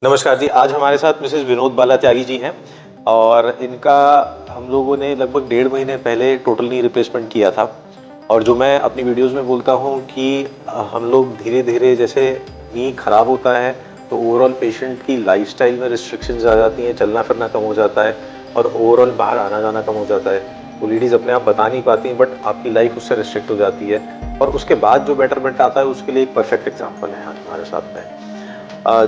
नमस्कार जी, आज हमारे साथ मिसेस विनोद बाला त्यागी जी हैं और इनका हम लोगों ने लगभग 1.5 महीने पहले टोटल नी रिप्लेसमेंट किया था। और जो मैं अपनी वीडियोस में बोलता हूँ कि हम लोग धीरे-धीरे जैसे नी खराब होता है तो ओवरऑल पेशेंट की लाइफस्टाइल में रिस्ट्रिक्शंस आ जाती हैं, चलना-फिरना कम हो जाता है और ओवरऑल बाहर आना-जाना कम हो जाता है। वो लेडीज़ अपने आप बता नहीं पाती हैं बट आपकी लाइफ उससे रिस्ट्रिक्ट हो जाती है और उसके बाद जो बेटरमेंट आता है उसके लिए एक परफेक्ट एग्जाम्पल है हमारे साथ में।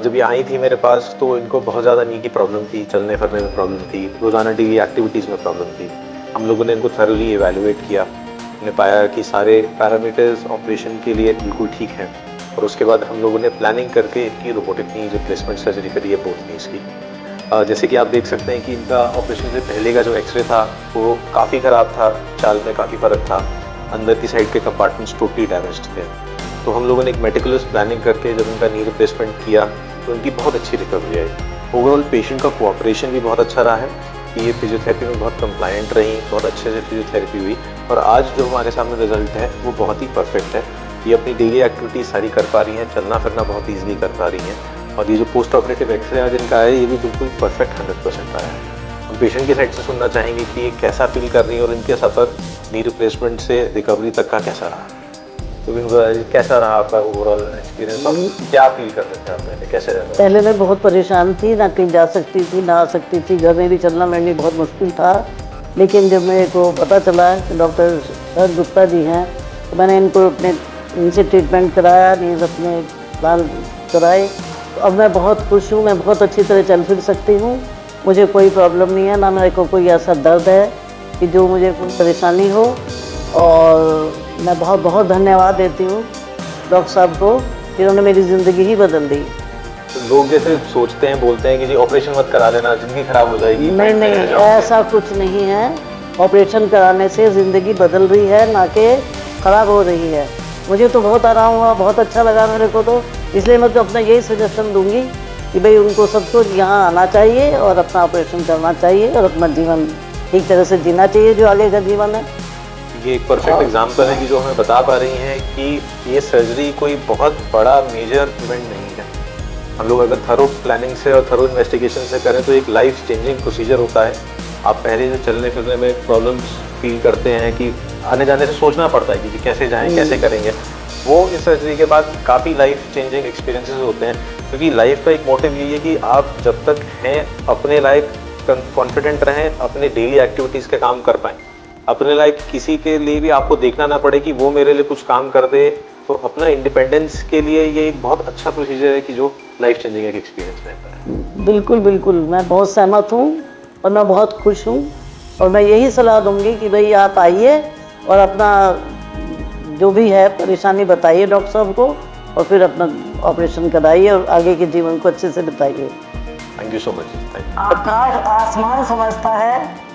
जब ये आई थी मेरे पास तो इनको बहुत ज़्यादा नी की प्रॉब्लम थी, चलने फिरने में प्रॉब्लम थी, रोज़ाना डेली एक्टिविटीज़ में प्रॉब्लम थी। हम लोगों ने इनको थॉरोली इवैल्यूएट किया, हमने पाया कि सारे पैरामीटर्स ऑपरेशन के लिए बिल्कुल ठीक हैं और उसके बाद हम लोगों ने प्लानिंग करके इनकी रोबोटिक नी रिप्लेसमेंट सर्जरी करी है बोथ नीज़ की। जैसे कि आप देख सकते हैं कि इनका ऑपरेशन से पहले का जो एक्सरे था वो काफ़ी ख़राब था, चाल में काफ़ी फ़र्क था, अंदर की साइड के कंपार्टमेंट्स टोटली डैमेज्ड थे। तो हम लोगों ने एक मेटिकुलस प्लानिंग करके जब उनका नी रिप्लेसमेंट किया तो उनकी बहुत अच्छी रिकवरी आई। ओवरऑल पेशेंट का कोऑपरेशन भी बहुत अच्छा रहा है कि ये फिजियोथेरेपी में बहुत कंप्लायंट रही, बहुत अच्छे से फिजियोथेरेपी हुई और आज जो हमारे सामने रिजल्ट है वो बहुत ही परफेक्ट है। ये अपनी डेली एक्टिविटीज सारी कर पा रही हैं, चलना फिरना बहुत ईजिली कर पा रही हैं और ये जो पोस्ट ऑपरेटिव एक्सरे आज इनका है ये भी बिल्कुल परफेक्ट 100% आया है। हम पेशेंट की साइड से सुनना चाहेंगे कि ये कैसा फील कर रही है और इनके सफ़र नी रिप्लेसमेंट से रिकवरी तक का कैसा रहा। तो कैसा रहा आपका ओवरऑल एक्सपीरियंस और क्या फील कर रहे थे आप पहले, कैसे रह रहे थे? पहले मैं बहुत परेशान थी, ना कहीं जा सकती थी, ना आ सकती थी, घर में भी चलना मेरे लिए बहुत मुश्किल था। लेकिन जब मेरे को पता चला कि डॉक्टर शरद गुप्ता जी हैं, तो मैंने इनसे ट्रीटमेंट कराया, नींद अपने प्लान कराए। तो अब मैं बहुत खुश हूँ, मैं बहुत अच्छी तरह चल फिर सकती हूँ, मुझे कोई प्रॉब्लम नहीं है, ना मेरे को कोई ऐसा दर्द है कि जो मुझे कोई परेशानी हो। और मैं बहुत बहुत धन्यवाद देती हूँ डॉक्टर साहब को, जिन्होंने मेरी ज़िंदगी ही बदल दी। तो लोग जैसे सोचते हैं, बोलते हैं कि जी ऑपरेशन मत करा लेना, ज़िंदगी खराब हो जाएगी। नहीं नहीं, ऐसा कुछ नहीं है। ऑपरेशन कराने से ज़िंदगी बदल रही है, ना कि ख़राब हो रही है। मुझे तो बहुत आराम हुआ, बहुत अच्छा लगा मेरे को तो। इसलिए मैं तो अपना यही सजेशन दूंगी कि भाई उनको सबको यहाँ आना चाहिए और अपना ऑपरेशन करना चाहिए और अपना जीवन ठीक तरह से जीना चाहिए, जो आगे का जीवन है। ये एक परफेक्ट एग्जांपल है कि जो हमें बता पा रही हैं कि ये सर्जरी कोई बहुत बड़ा मेजर इवेंट नहीं है। हम लोग अगर थरो प्लानिंग से और थरो इन्वेस्टिगेशन से करें तो एक लाइफ चेंजिंग प्रोसीजर होता है। आप पहले जो चलने फिरने में प्रॉब्लम्स फील करते हैं कि आने जाने से सोचना पड़ता है कि कैसे जाएं, कैसे करेंगे, वो इस सर्जरी के बाद काफ़ी लाइफ चेंजिंग एक्सपीरियंसेस होते हैं। क्योंकि लाइफ का एक मोटिव यही है कि आप जब तक हैं अपने लाइफ कॉन्फिडेंट रहें, अपने डेली एक्टिविटीज़ के काम कर पाएँ, अपने लाइक किसी के लिए भी आपको देखना ना पड़े कि वो मेरे लिए कुछ काम कर दे। तो अपना इंडिपेंडेंस के लिए ये एक बहुत अच्छा प्रोसीजर है कि जो लाइफ चेंजिंग एक एक्सपीरियंस रहता है। बिल्कुल बिल्कुल, मैं बहुत सहमत हूँ और मैं बहुत खुश हूँ और मैं यही सलाह दूंगी कि भाई आप आइए और अपना जो भी है परेशानी बताइए डॉक्टर साहब को और फिर अपना ऑपरेशन कराइए और आगे के जीवन को अच्छे से बताइए। Thank you so much. आकाश आसमान समझता है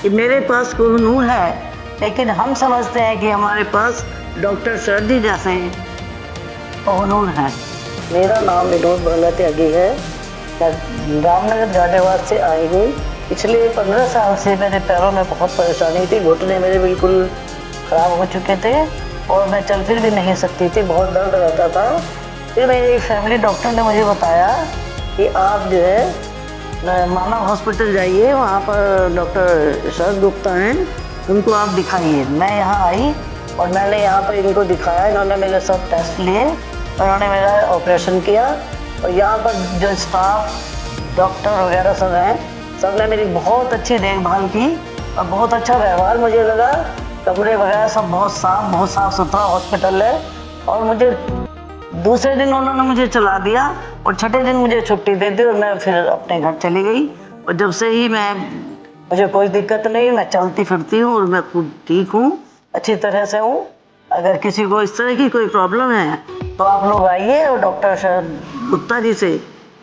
कि मेरे पास कोहिनूर है, लेकिन हम समझते हैं कि हमारे पास डॉक्टर शरद जी जैसे कोहिनूर हैं। मेरा नाम विनोद बाला त्यागी है, मैं रामनगर गाजियाबाद से आई हूँ। पिछले 15 साल से मेरे पैरों में बहुत परेशानी थी, घुटने मेरे बिल्कुल ख़राब हो चुके थे और मैं चल फिर भी नहीं सकती थी, बहुत दर्द रहता था। फिर मेरे फैमिली डॉक्टर ने मुझे बताया कि आप जो है मानव हॉस्पिटल जाइए, वहाँ पर डॉक्टर शरद गुप्ता हैं, उनको आप दिखाइए। मैं यहाँ आई और मैंने यहाँ पर इनको दिखाया, इन्होंने मेरे सब टेस्ट लिए, उन्होंने मेरा ऑपरेशन किया और यहाँ पर जो स्टाफ डॉक्टर वगैरह सब हैं, सब ने मेरी बहुत अच्छी देखभाल की और बहुत अच्छा व्यवहार मुझे लगा। कमरे वगैरह सब बहुत साफ़ सुथरा हॉस्पिटल है और मुझे दूसरे दिन उन्होंने मुझे चला दिया और छठे दिन मुझे छुट्टी दे दी और मैं फिर अपने घर चली गई। और जब से ही मुझे कोई दिक्कत नहीं, मैं चलती फिरती हूँ और मैं खुद ठीक हूँ, अच्छी तरह से हूँ। अगर किसी को इस तरह की कोई प्रॉब्लम है तो आप लोग आइए और डॉक्टर शरद गुप्ता जी से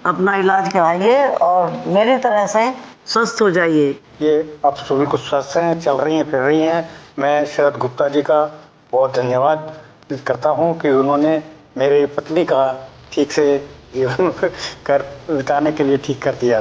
अपना इलाज कराइए और मेरी तरह से स्वस्थ हो जाइए। ये आप सभी कुछ स्वस्थ हैं, चल रही हैं, फिर रही हैं। मैं शरद गुप्ता जी का बहुत धन्यवाद करता हूँ कि उन्होंने मेरी पत्नी का ठीक से जीवन कर बिताने के लिए ठीक कर दिया।